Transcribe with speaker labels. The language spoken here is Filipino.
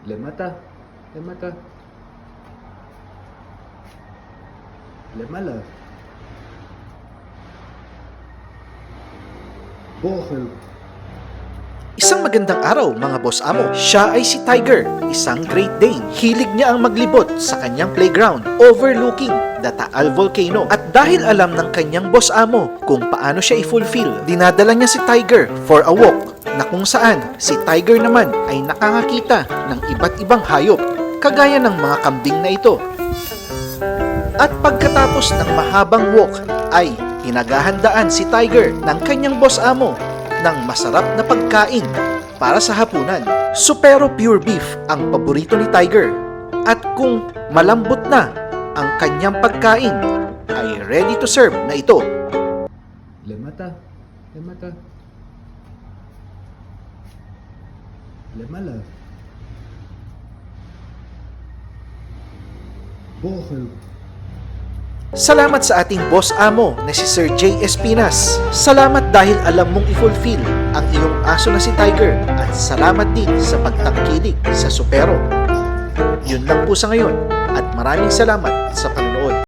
Speaker 1: Le mata. Le mata. Le mala. Bochel.
Speaker 2: Isang magandang araw mga boss amo. Siya ay si Tiger, isang Great Dane. Hilig niya ang maglibot sa kanyang playground overlooking the Taal Volcano. At dahil alam ng kanyang boss amo kung paano siya i-fulfill, dinadala niya si Tiger for a walk na kung saan si Tiger naman ay nakakakita ng iba't ibang hayop kagaya ng mga kambing na ito. At pagkatapos ng mahabang walk ay pinaghahandaan si Tiger ng kanyang boss amo ng masarap na pagkain para sa hapunan. Supero pure beef ang paborito ni Tiger. At kung malambot na ang kanyang pagkain, ay ready to serve na ito.
Speaker 1: Le mata. Le mata. Le mala. Bochel.
Speaker 2: Salamat sa ating boss amo na si Sir J. Espinas. Salamat dahil alam mong i-fulfill ang iyong aso na si Tiger. At salamat din sa pagtangkilik sa supero. Yun lang po sa ngayon at maraming salamat sa panonood.